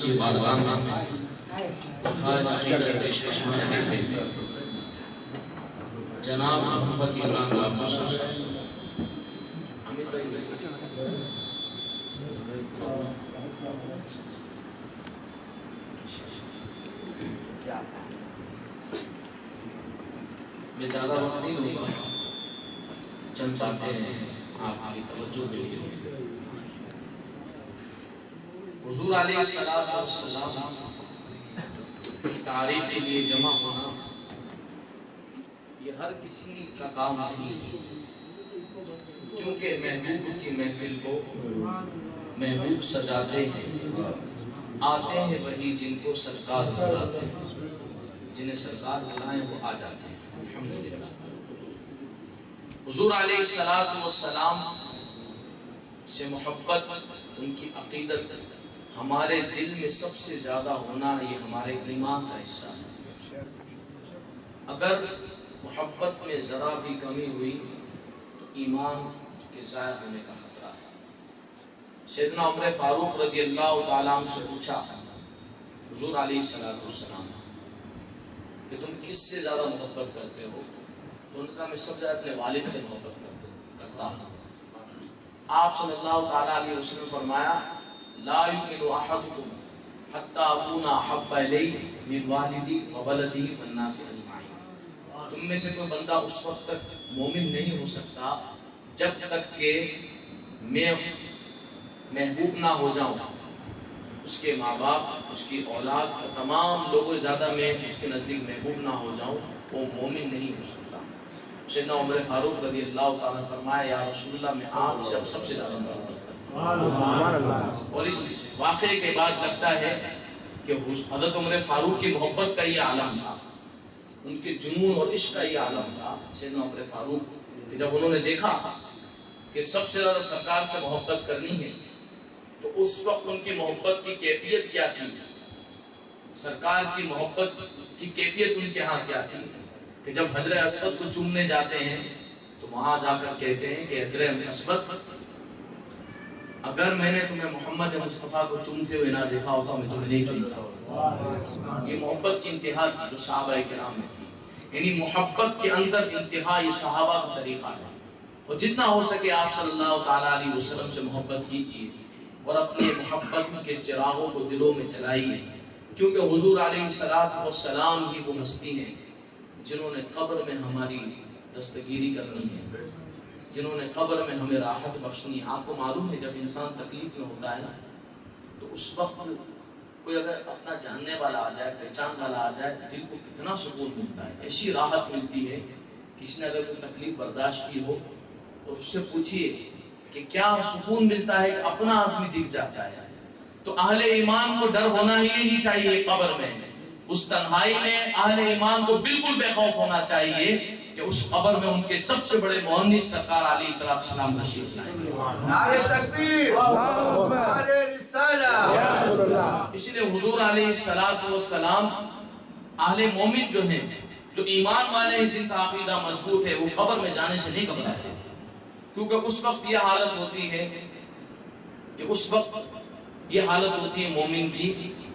کی بارگاہ میں آج عقیدت پیشکش میں جناب محمد عمران بابو صاحب میں زیادہ وقت نہیں دوں گا، چند باتیں آپ کی توجہ کے لیے۔ حضور علیہ السلام کی تعریف کے لیے جمع ہونا یہ ہر کسی کا کام نہیں، کیونکہ محبوب کی محفل کو محبوب سجاتے ہیں، آتے ہیں وہی جن کو سرکار بلاتے ہیں، جنہیں سرکار بلائیں وہ آ جاتے ہیں۔ الحمدللہ حضور علیہ السلام سے محبت، ان کی عقیدت ہمارے دل میں سب سے زیادہ ہونا یہ ہمارے ایمان کا حصہ ہے۔ اگر محبت میں ذرا بھی کمی ہوئی تو ایمان کے ضائع ہونے کا خطرہ ہے۔ سیدنا عمر فاروق رضی اللہ تعالیٰ عنہ سے پوچھا حضور علیہ السلام کہ تم کس سے زیادہ محبت کرتے ہو؟ تو ان کا میں سب سے زیادہ اپنے والد سے محبت کرتا ہوں۔ آپ صلی اللہ تعالیٰ علیہ وسلم نے فرمایا لا یؤمن احدکم حتی اکون احب الیہ من والدی وولدی والناس اجمعین۔ تم میں سے کوئی بندہ اس وقت تک مومن نہیں ہو سکتا جب تک کہ میں محبوب نہ ہو جاؤں، اس کے ماں باپ، اس کی اولاد اور تمام لوگوں زیادہ میں اس کے نزدیک محبوب نہ ہو جاؤں، وہ مومن نہیں ہو سکتا۔ سیدنا عمر فاروق رضی اللہ تعالیٰ نے فرمایا یا رسول اللہ میں آپ سے اب سب سے زیادہ محبت کرتا ہوں۔ اور اس واقعے کے بعد لگتا ہے کہ حضرت عمر فاروق کی محبت کا یہ عالم تھا، ان کے جنون اور عشق کا یہ عالم تھا سیدنا عمر فاروق کہ جب انہوں نے دیکھا کہ سب سے زیادہ سرکار سے محبت کرنی ہے تو اس وقت ان کی محبت کی کیفیت کیا تھی، سرکار کی محبت کی کیفیت ان کے ہاں کیا تھی کہ جب حجر اسود کو چومنے جاتے ہیں تو وہاں جا کر کہتے ہیں کہ حجر اسود اگر میں نے تمہیں محمد مصطفیٰ کو چومتے ہوئے نہ دیکھا ہوتا میں تمہیں نہیں چومتا۔ یہ محبت کی انتہا تھی جو صحابہ کرام میں تھی، یعنی محبت کے اندر انتہا یہ صحابہ کا طریقہ ہے۔ اور جتنا ہو سکے آپ صلی اللہ تعالیٰ علیہ وسلم سے محبت کیجیے اور اپنے محبت کے چراغوں کو دلوں میں جلائیے، کیونکہ حضور علیہ السلام ہی وہ ہستی ہیں جنہوں نے قبر میں ہماری دستگیری کرنی ہے، جنہوں نے قبر میں ہمیں راحت بخشنی ہے۔ آپ کو معلوم ہے جب انسان تکلیف میں ہوتا ہے نا تو اس وقت کوئی اگر اپنا جاننے والا آ جائے، پہچان والا آ جائے، دل کو کتنا سکون ملتا ہے، ایسی راحت ملتی ہے۔ کسی نے اگر کوئی تکلیف برداشت کی ہو اور اس سے پوچھئے کہ کیا سکون ملتا ہے کہ اپنا آدمی دکھ جاتا ہے۔ تو اہل ایمان کو ڈر ہونا ہی چاہیے قبر میں، اس تنہائی میں اہل ایمان کو بالکل بے خوف ہونا چاہیے کہ اس قبر میں ان کے سب سے بڑے مؤنس سرکار علیہ السلام تشریف لائیں گے۔ نعرہ تکبیر، نعرہ رسالہ۔ اسی لیے حضور علیہ السلام اہل مومن جو ہیں، جو ایمان والے ہیں، جن کا عقیدہ مضبوط ہے، وہ قبر میں جانے سے نہیں گھبراتے، کیونکہ اس وقت یہ حالت ہوتی ہے مومن کی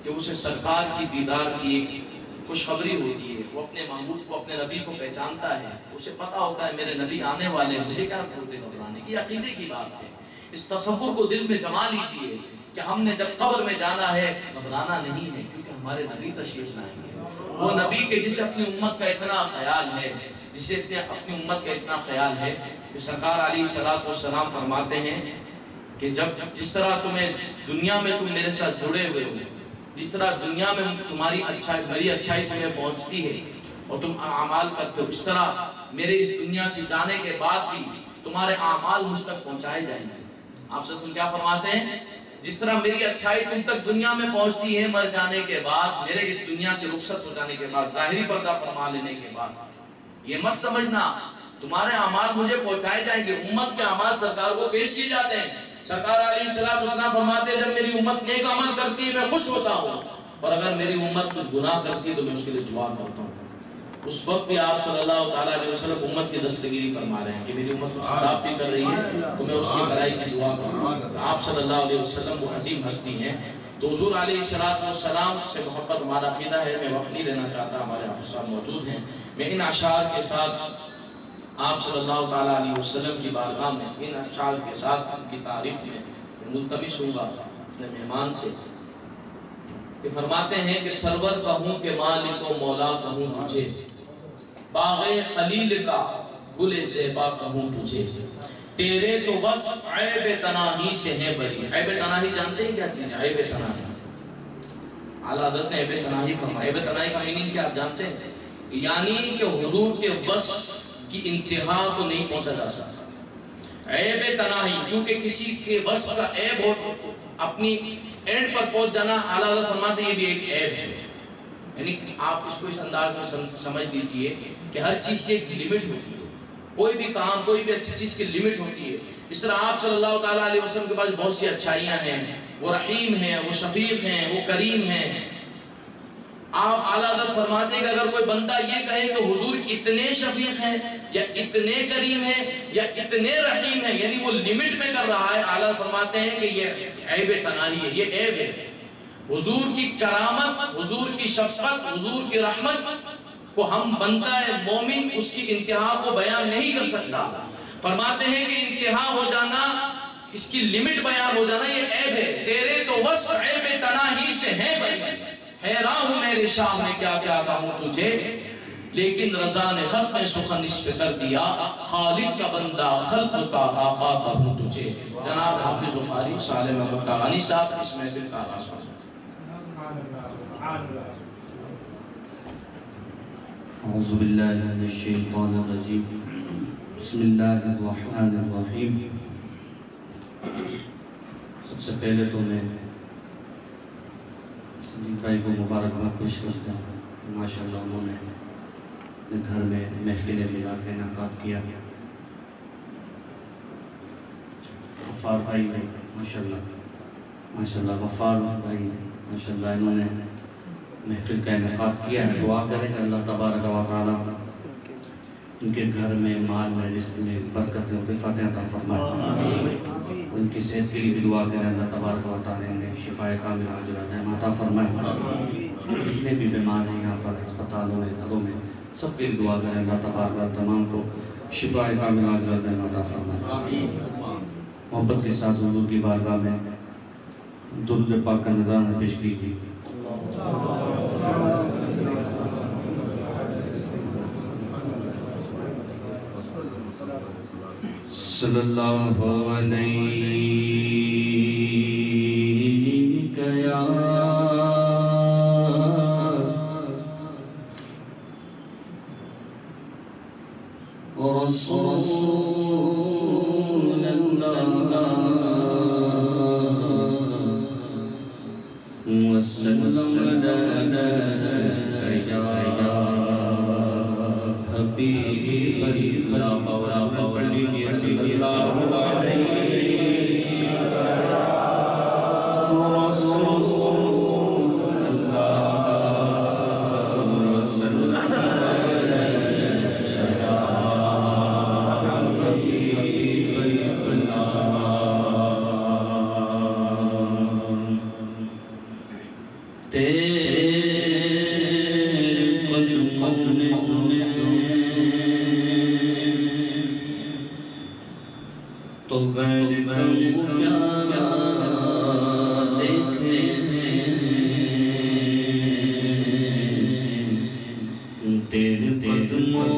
کہ اسے سرکار کی دیدار کی ایک خوشخبری ہوتی ہے، وہ اپنے محبوب کو، اپنے نبی کو پہچانتا ہے، اسے پتا ہوتا ہے میرے نبی آنے والے ہیں، مجھے کیا ضرورت ہے گھبرانے کی۔ عقیدے کی بات ہے، اس تصور کو دل میں جما لیجیے کہ ہم نے جب قبر میں جانا ہے گھبرانا نہیں ہے، کیونکہ ہمارے نبی تشریف لائیں گے۔ وہ نبی کے جسے اپنی امت کا اتنا خیال ہے، اپنی امت کا اتنا خیال ہے کہ سرکار علیہ السلام فرماتے ہیں کہ جس طرح تمہیں دنیا میں تم میرے ساتھ جڑے ہوئے ہو، جس طرح دنیا میں تمہاری اچھائی، میری اچھائی تمہیں پہنچتی ہے اور تم اعمال کرتے ہو، اس طرح میرے اس دنیا سے جانے کے بعد بھی تمہارے اعمال مجھ تک پہنچائے جائیں گے۔ آپ سے کیا فرماتے ہیں؟ جس طرح میری اچھائی تم تک دنیا میں پہنچتی ہے مر جانے کے بعد، میرے اس دنیا سے رخصت ہو جانے کے بعد، ظاہری پردہ فرما لینے کے بعد، یہ مت سمجھنا تمہارے اعمال مجھے پہنچائے جائیں گے۔ امت کے اعمال سرکار کو پیش کیے جاتے ہیں۔ سرکار علیہ السلام فرماتے ہیں جب میری امت نیک عمل کرتی ہے میں خوش ہوتا ہوں، اور اگر میری امت کچھ گناہ کرتی ہے تو میں اس کے لیے دعا کرتا ہوں۔ اس وقت بھی آپ صلی اللہ تعالیٰ علیہ وسلم امت کی دستگیری فرما رہے ہیں کہ میری امت کچھ خراب بھی کر رہی ہے تو میں اس کی بھلائی کی دعا کروں۔ آپ صلی اللہ علیہ وسلم وہ عظیم ہستی ہیں تو حضور علیہ السلام سے محبت ہمارا عقیدہ ہے. میں وقت نہیں لینا چاہتا، ہمارے حافظ صاحب موجود ہیں. میں ان اشعار کے ساتھ آپ صلی اللہ تعالیٰ علیہ وسلم کی بارگاہ میں ان اشعار کے ساتھ ان کی تعریف میں ملتمس ہوں گا اپنے مہمان سے کہ فرماتے ہیں کہ سرور کہوں کہ مالک و مولا کہوں تجھے، باغ خلیل کا گل زیبا کہوں تجھے، تیرے تو بس عیب تناہی سے ہے بری. عیب تناہی جانتے ہیں کیا چیز ہے؟ عیب تناہی، اعلیٰ حضرت نے عیب تناہی فرمایا. عیب تناہی کا میننگ کیا آپ جانتے ہیں؟ یعنی کہ حضور کے بس کی انتہا کو نہیں پہنچا جا سکتا. عیب تناہی، کیونکہ کسی کے بس کا عیب ہو اپنی اینڈ پر پہنچ جانا، اعلیٰ حضرت فرماتے ہیں یہ بھی ایک عیب ہے. یعنی کہ آپ اس کو اس انداز میں سمجھ لیجئے کہ ہر چیز کی ایک لمٹ ہوتی ہے. کوئی بھی کام، کوئی بھی اچھی چیز کی لمٹ ہوتی ہے. اس طرح آپ صلی اللہ تعالیٰ علیہ وسلم کے پاس بہت سی اچھائیاں ہیں. وہ رحیم ہیں، وہ شفیق ہیں، وہ کریم ہیں. آپ اعلیٰ حضرت فرماتے ہیں کہ اگر کوئی بندہ یہ کہے کہ حضور اتنے شفیق ہیں یا اتنے کریم ہیں یا اتنے رحیم ہیں، یعنی وہ لمٹ میں کر رہا ہے، اعلیٰ فرماتے ہیں کہ یہ عیب تناہی ہے، یہ عیب ہے. حضور کی کرامت، حضور کی شفقت، حضور کی رحمت کو ہم بندہ مومن اس کی انتہا کو بیان نہیں کر سکتا. فرماتے ہیں کہ انتہا ہو جانا، اس کی لمٹ بیان ہو جانا یہ عیب ہے. تیرے تو بس عیب تناہی سے ہے بری، حیران ہوں میرے شاہ میں کیا کیا کہوں تجھے، لیکن رضا نے خلق سخن اس پہ کر دیا، خالق کا بندہ خلق کا آقا کہوں تجھے. جناب حافظ قاری صالح محمد کاغانی صاحب اس محفل کا آغاز فرمائیں. اعوذ باللہ من الشیطان الرجیم، بسم اللہ الرحمن الرحیم. سب سے پہلے تو میں سنجید بھائی کو مبارکباد پیش کرتا ہوں. ماشاءاللہ انہوں نے اپنے گھر میں محفل میلاد کا انعقاد کیا. غفار بھائی نے ماشاءاللہ غفار بھائی ماشاءاللہ انہوں نے محفل کا انعقاد کیا ہے. دعا کریں کہ اللہ تبارک و تعالیٰ ان کے گھر میں، مال میں، رزق میں برکت و عطا عطا فرمائے. ان کی صحت کے لیے بھی دعا کریں اللہ تبارک و تعالیٰ انہیں شفاء کاملہ عاجلہ دائمہ عطا فرمائے. جتنے بھی بیمار ہیں یہاں پر ہسپتالوں میں، گھروں میں، سب کے لیے دعا کریں اللہ تبارک و تمام کو شفاء کاملہ عاجلہ دائمہ عطا فرمائے. محبت کے ساتھ حضور کی بارگاہ میں درود پاک کا نذرانہ پیش کیجیے. صلی اللہ علیہ یا رسول اللہ وسلم علیہ یا حبیب اللہ. صلی اللہ علیہ رسول اللہ وسلم یا حبیب اللہ. تیرے قدموں میں تو غیر کیا دیکھے تیرے قدموں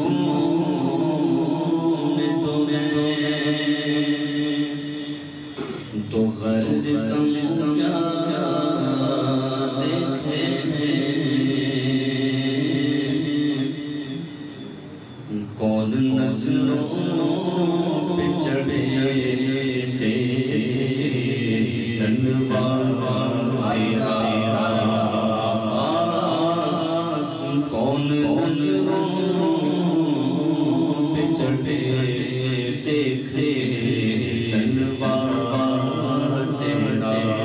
میں جو تو غیر کیا دیکھے کون نظروں پہ چڑھے کون نظروں پہ چڑھے دیکھتے تلوار تیرا.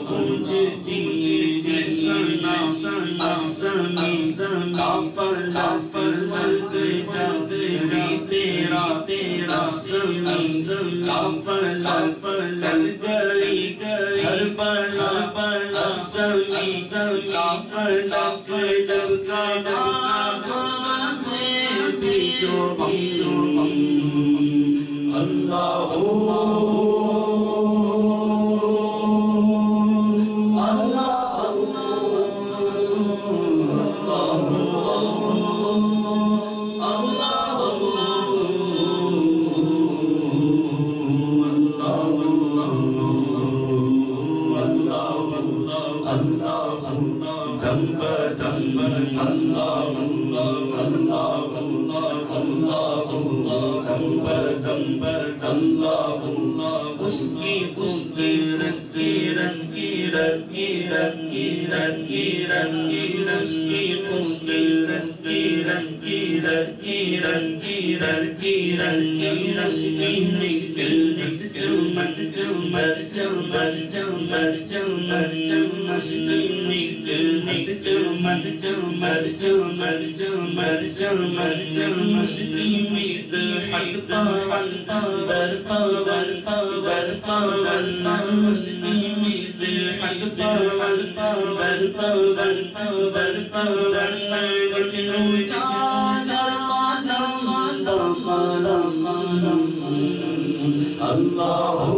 گونجتی ہے ثنا السمی قافلہ لگ جا تیرا سمی قافلہ لگ گئی ہر بلا السمی قافلہ لگ گیا اللہ اس کی اللہ